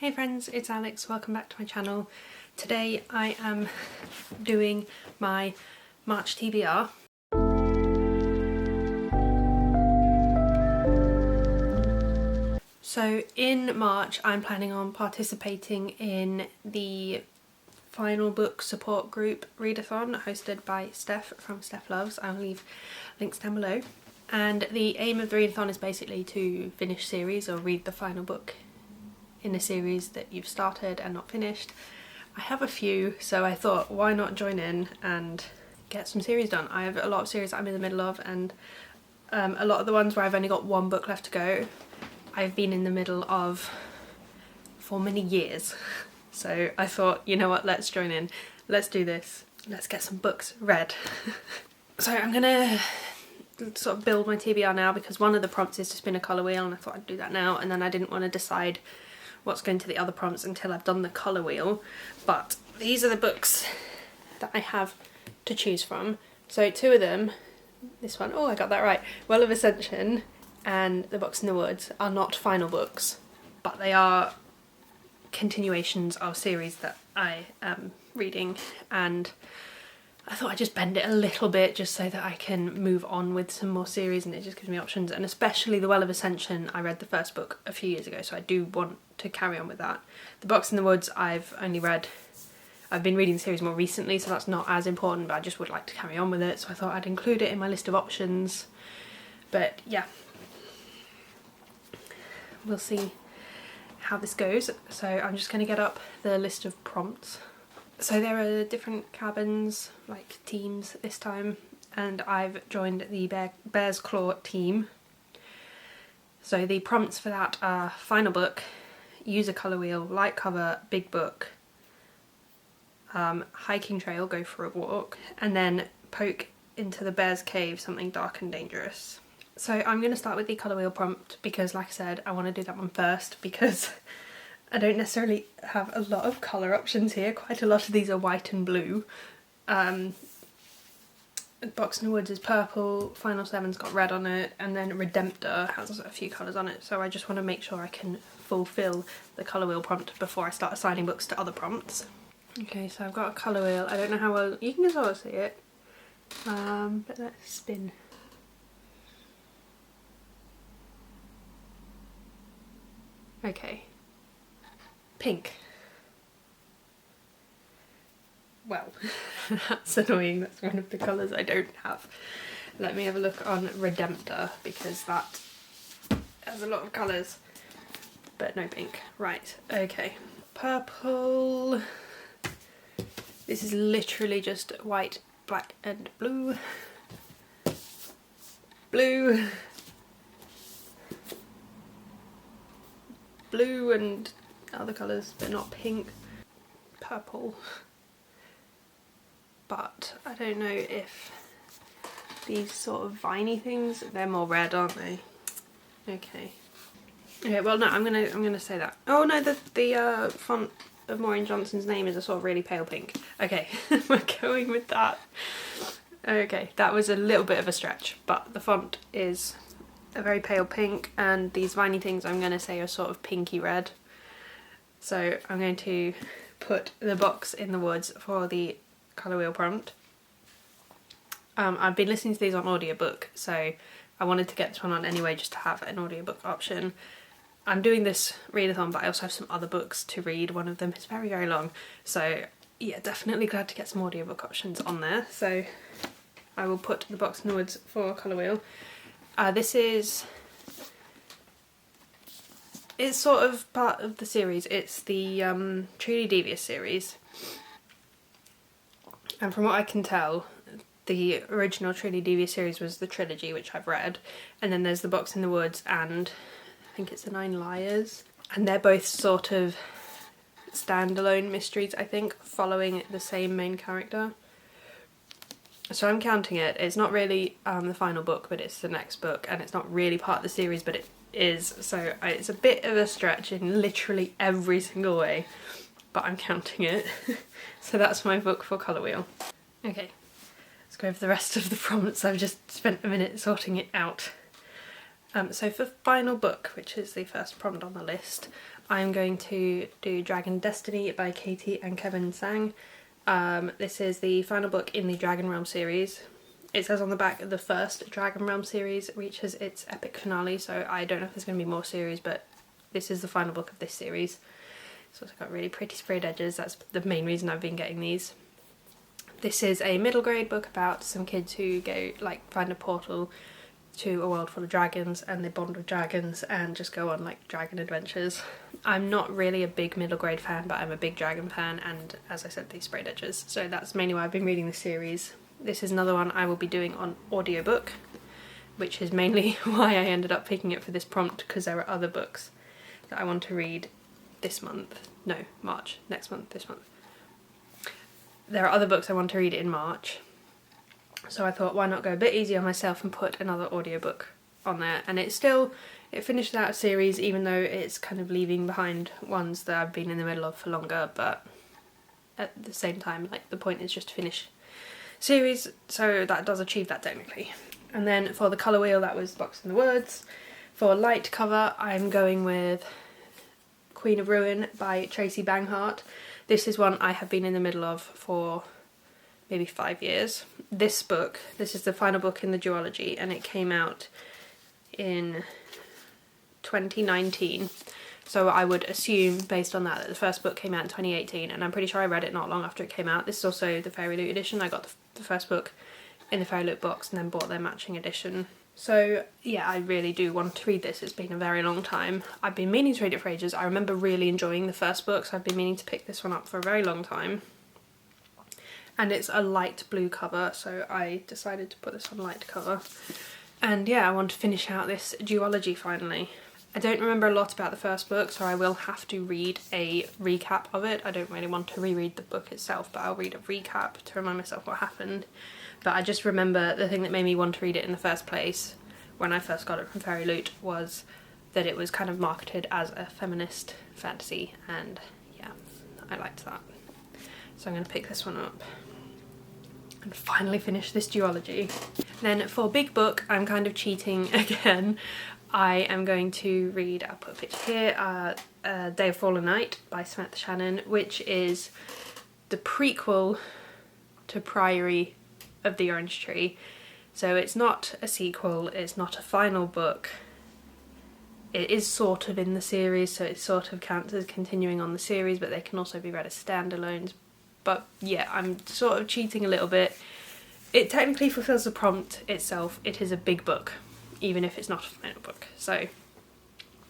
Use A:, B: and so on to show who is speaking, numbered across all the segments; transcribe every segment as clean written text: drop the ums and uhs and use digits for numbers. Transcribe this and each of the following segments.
A: Hey friends, it's Alex, welcome back to my channel. Today I am doing my March TBR. So in March I'm planning on participating in the final book support group readathon hosted by Steph from Steph Loves. I'll leave links down below. And the aim of the readathon is basically to finish series or read the final book in a series that you've started and not finished. I have a few, so I thought why not join in and get some series done. I have a lot of series that I'm in the middle of, and a lot of the ones where I've only got one book left to go I've been in the middle of for many years. So I thought, you know what, let's join in, let's do this, let's get some books read. So I'm gonna sort of build my TBR now because one of the prompts is to spin a colour wheel, and I thought I'd do that now, and then I didn't want to decide what's going to the other prompts until I've done the colour wheel. But these are the books that I have to choose from. So two of them, this one, oh I got that right, Well of Ascension and The Box in the Woods are not final books, but they are continuations of series that I am reading, and I thought I'd just bend it a little bit just so that I can move on with some more series, and it just gives me options. And especially The Well of Ascension, I read the first book a few years ago, so I do want to carry on with that. The Box in the Woods I've been reading the series more recently, so that's not as important, but I just would like to carry on with it, so I thought I'd include it in my list of options. But yeah, we'll see how this goes. So I'm just going to get up the list of prompts. So there are different cabins, like teams this time, and I've joined the Bear's Claw team. So the prompts for that are final book, use a colour wheel, light cover, big book, hiking trail, go for a walk, and then poke into the bear's cave, something dark and dangerous. So I'm going to start with the colour wheel prompt because, like I said, I want to do that one first because I don't necessarily have a lot of colour options here. Quite a lot of these are white and blue. Box in the Woods is purple, Final Seven's got red on it, and then Redemptor has a few colours on it, so I just want to make sure I can fulfil the colour wheel prompt before I start assigning books to other prompts. Okay, so I've got a colour wheel. I don't know how well you can sort of see it, but let's spin. Okay, pink. Well, that's annoying, that's one of the colours I don't have. Let me have a look on Redemptor because that has a lot of colours, but no pink. Right, okay. Purple. This is literally just white, black and blue. Blue. Blue and other colours, but not pink. Purple. But I don't know if these sort of viney things, they're more red, aren't they? Okay. Okay, well no, I'm gonna say that. Oh no, the font of Maureen Johnson's name is a sort of really pale pink. Okay, we're going with that. Okay, that was a little bit of a stretch, but the font is a very pale pink, and these viney things I'm going to say are sort of pinky red. So I'm going to put The Box in the Woods for the colour wheel prompt. I've been listening to these on audiobook, so I wanted to get this one on anyway just to have an audiobook option. I'm doing this readathon, but I also have some other books to read. One of them is very, very long, so yeah, definitely glad to get some audiobook options on there. So I will put The Box in the Woods for colour wheel. This is, it's sort of part of the series. It's the Truly Devious series, and from what I can tell, the original Truly Devious series was the trilogy, which I've read, and then there's The Box in the Woods and I think it's The Nine Liars, and they're both sort of standalone mysteries, I think, following the same main character. So I'm counting it. It's not really the final book, but it's the next book, and it's not really part of the series, but it is. So it's a bit of a stretch in literally every single way, but I'm counting it. So that's my book for colour wheel. Okay, let's go over the rest of the prompts. I've just spent a minute sorting it out. So for final book, which is the first prompt on the list, I'm going to do Dragon Destiny by Katie and Kevin Sang. This is the final book in the Dragon Realm series. It says on the back the first Dragon Realm series reaches its epic finale, so I don't know if there's going to be more series, but this is the final book of this series. It's also got really pretty sprayed edges. That's the main reason I've been getting these. This is a middle grade book about some kids who go, like, find a portal to a world full of dragons and they bond with dragons and just go on like dragon adventures. I'm not really a big middle grade fan, but I'm a big dragon fan, and as I said, these sprayed edges, so that's mainly why I've been reading the series. This is another one I will be doing on audiobook, which is mainly why I ended up picking it for this prompt, because there are other books that I want to read this month. No, March. Next month, this month. There are other books I want to read in March. So I thought, why not go a bit easier on myself and put another audiobook on there. And it finishes out a series, even though it's kind of leaving behind ones that I've been in the middle of for longer, but at the same time, like, the point is just to finish series, so that does achieve that technically. And then for the colour wheel, that was Box in the Woods. For light cover, I'm going with Queen of Ruin by Tracy Banghart. This is one I have been in the middle of for maybe 5 years. This book, this is the final book in the duology, and it came out in 2019. So I would assume, based on that the first book came out in 2018, and I'm pretty sure I read it not long after it came out. This is also the Fairy Loot edition. I got the first book in the Fairy Loot box and then bought their matching edition. So yeah, I really do want to read this. It's been a very long time. I've been meaning to read it for ages. I remember really enjoying the first book, so I've been meaning to pick this one up for a very long time. And it's a light blue cover, so I decided to put this on light cover. And yeah, I want to finish out this duology finally. I don't remember a lot about the first book, so I will have to read a recap of it. I don't really want to reread the book itself, but I'll read a recap to remind myself what happened. But I just remember the thing that made me want to read it in the first place, when I first got it from Fairy Loot, was that it was kind of marketed as a feminist fantasy, and yeah, I liked that. So I'm going to pick this one up and finally finish this duology. Then for big book, I'm kind of cheating again. I am going to read, I'll put a picture here, Day of Fallen Night by Samantha Shannon, which is the prequel to Priory of the Orange Tree. So it's not a sequel, it's not a final book. It is sort of in the series, so it sort of counts as continuing on the series, but they can also be read as standalones. But yeah, I'm sort of cheating a little bit. It technically fulfills the prompt itself. It is a big book, even if it's not a final book. So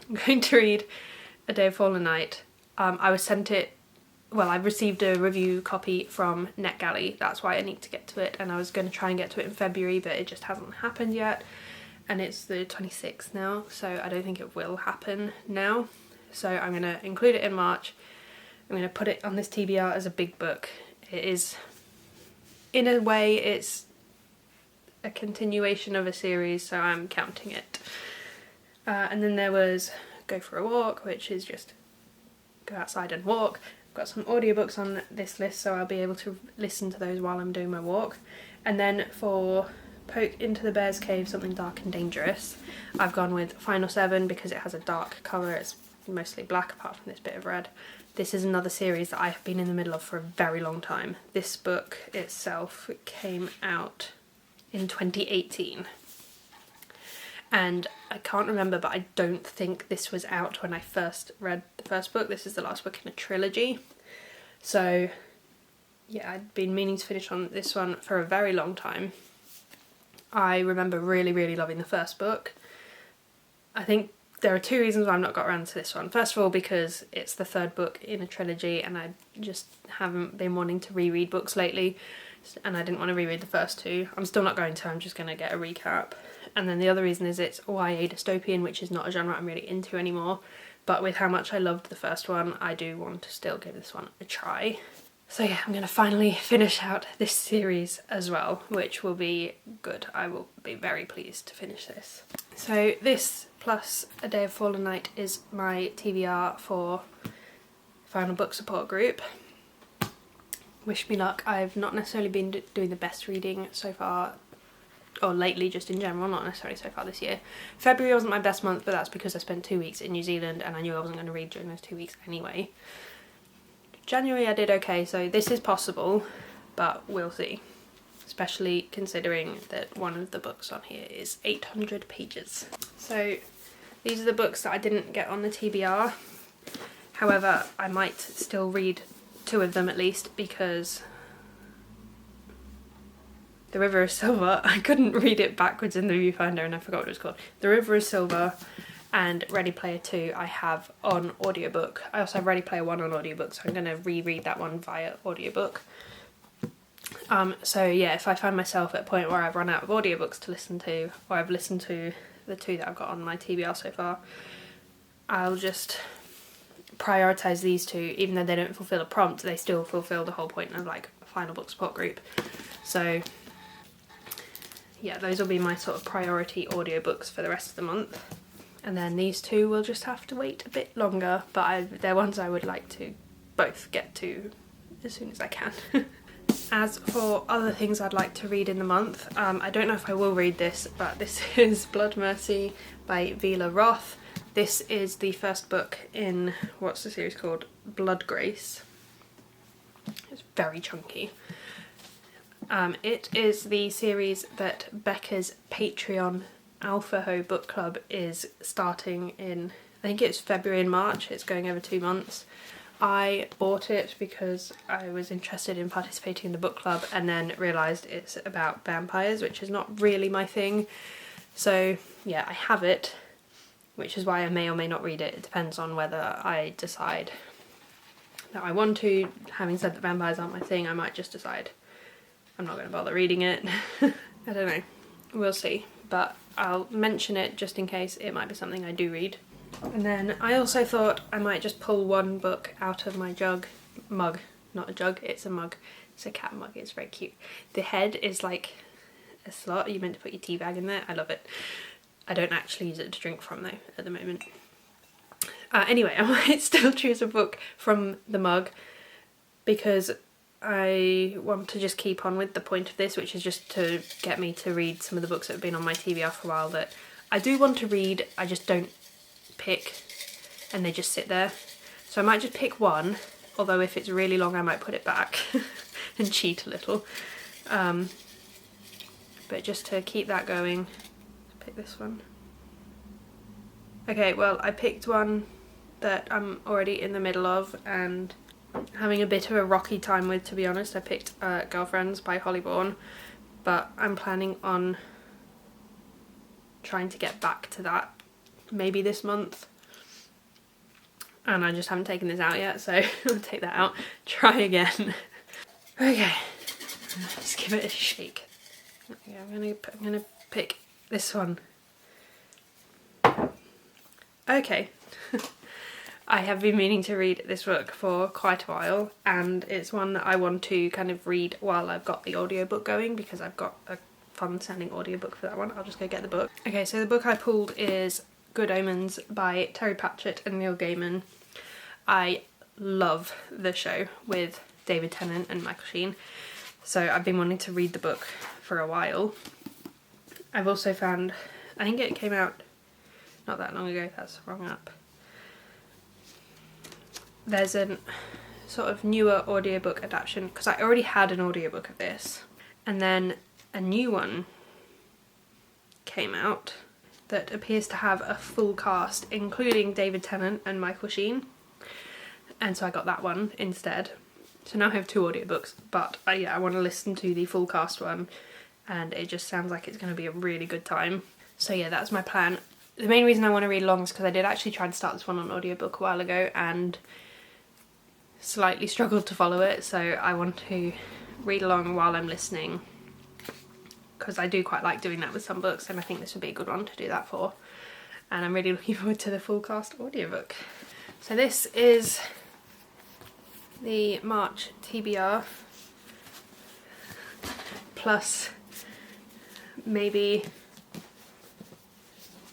A: I'm going to read A Day of Fallen Night. I was sent it, well, I received a review copy from NetGalley. That's why I need to get to it, and I was going to try and get to it in February, but it just hasn't happened yet. And it's the 26th now, so I don't think it will happen now. So I'm going to include it in March. I'm going to put it on this TBR as a big book. It is, in a way, it's a continuation of a series, so I'm counting it. And then there was Go for a Walk, which is just go outside and walk. I've got some audiobooks on this list, so I'll be able to listen to those while I'm doing my walk. And then for Poke into the Bear's Cave, Something Dark and Dangerous, I've gone with Final 7 because it has a dark cover. It's mostly black apart from this bit of red. This is another series that I have been in the middle of for a very long time. This book itself came out in 2018. And I can't remember, but I don't think this was out when I first read the first book. This is the last book in a trilogy. So yeah, I'd been meaning to finish on this one for a very long time. I remember really, really loving the first book. I think there are two reasons why I've not got around to this one. First of all, because it's the third book in a trilogy and I just haven't been wanting to reread books lately, and I didn't want to reread the first two. I'm still not going to, I'm just going to get a recap. And then the other reason is it's YA dystopian, which is not a genre I'm really into anymore, but with how much I loved the first one, I do want to still give this one a try. So yeah, I'm going to finally finish out this series as well, which will be good. I will be very pleased to finish this. So this plus A Day of Fallen Night is my TBR for final book support group. Wish me luck. I've not necessarily been doing the best reading so far or lately, just in general, not necessarily so far this year. February wasn't my best month, but that's because I spent 2 weeks in New Zealand and I knew I wasn't going to read during those 2 weeks anyway. January I did okay, so this is possible, but we'll see. Especially considering that one of the books on here is 800 pages. So these are the books that I didn't get on the TBR. However, I might still read 2 of them at least, because The River is Silver, I couldn't read it backwards in the viewfinder and I forgot what it was called. The River is Silver and Ready Player 2 I have on audiobook. I also have Ready Player 1 on audiobook, so I'm going to reread that one via audiobook. So yeah, if I find myself at a point where I've run out of audiobooks to listen to, or I've listened to the 2 that I've got on my TBR so far, I'll just prioritise these 2. Even though they don't fulfil a prompt, they still fulfil the whole point of like a final book support group. So yeah, those will be my sort of priority audiobooks for the rest of the month. And then these 2 will just have to wait a bit longer, but they're ones I would like to both get to as soon as I can. As for other things I'd like to read in the month, I don't know if I will read this, but this is Blood Mercy by Vila Roth. This is the first book in, what's the series called? Blood Grace. It's very chunky. It is the series that Becca's Patreon Alpha Ho book club is starting in, I think it's February and March. It's going over 2 months. I bought it because I was interested in participating in the book club and then realised it's about vampires, which is not really my thing. So yeah, I have it, which is why I may or may not read it. It depends on whether I decide that I want to. Having said that vampires aren't my thing, I might just decide I'm not going to bother reading it. I don't know. We'll see. But I'll mention it just in case it might be something I do read. And then I also thought I might just pull one book out of my mug, not a jug, it's a mug. It's a cat mug, it's very cute. The head is like a slot, you meant to put your tea bag in there, I love it. I don't actually use it to drink from though, at the moment. Anyway, I might still choose a book from the mug because I want to just keep on with the point of this, which is just to get me to read some of the books that have been on my TBR for a while that I do want to read, I just don't pick and they just sit there. So I might just pick one, although if it's really long I might put it back and cheat a little. But just to keep that going, pick this one. Okay, well I picked one that I'm already in the middle of and having a bit of a rocky time with, to be honest. I picked Girlfriends by Holly Bourne, but I'm planning on trying to get back to that maybe this month, and I just haven't taken this out yet, so I'll take that out, try again. Okay, let's give it a shake. Okay, I'm gonna pick this one. Okay. I have been meaning to read this book for quite a while, and it's one that I want to kind of read while I've got the audiobook going, because I've got a fun sounding audiobook for that one. I'll just go get the book. Okay, so the book I pulled is Good Omens by Terry Pratchett and Neil Gaiman. I love the show with David Tennant and Michael Sheen, so I've been wanting to read the book for a while. I've also found, I think it came out not that long ago, that's the wrong app. There's a sort of newer audiobook adaptation, because I already had an audiobook of this, and then a new one came out that appears to have a full cast, including David Tennant and Michael Sheen, and so I got that one instead. So now I have 2 audiobooks, but yeah, I want to listen to the full cast one, and it just sounds like it's going to be a really good time. So yeah, that's my plan. The main reason I want to read along is because I did actually try and start this one on audiobook a while ago and slightly struggled to follow it, so I want to read along while I'm listening, because I do quite like doing that with some books, and I think this would be a good one to do that for. And I'm really looking forward to the full cast audiobook. So this is the March TBR, plus maybe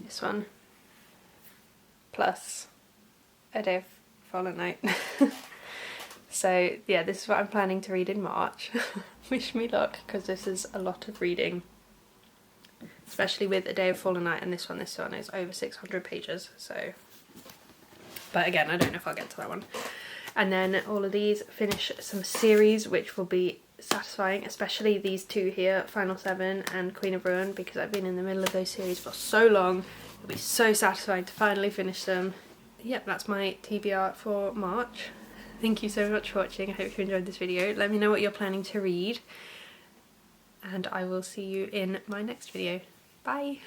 A: this one, plus A Day of Fallen Night. So yeah, this is what I'm planning to read in March. Wish me luck, because this is a lot of reading. especially with A Day of Fallen Night and this one is over 600 pages, so, but again, I don't know if I'll get to that one. And then all of these finish some series which will be satisfying, especially these two here, Final 7 and Queen of Ruin, because I've been in the middle of those series for so long. It'll be so satisfying to finally finish them. Yep, that's my TBR for March. Thank you so much for watching. I hope you enjoyed this video. Let me know what you're planning to read, and I will see you in my next video. Bye!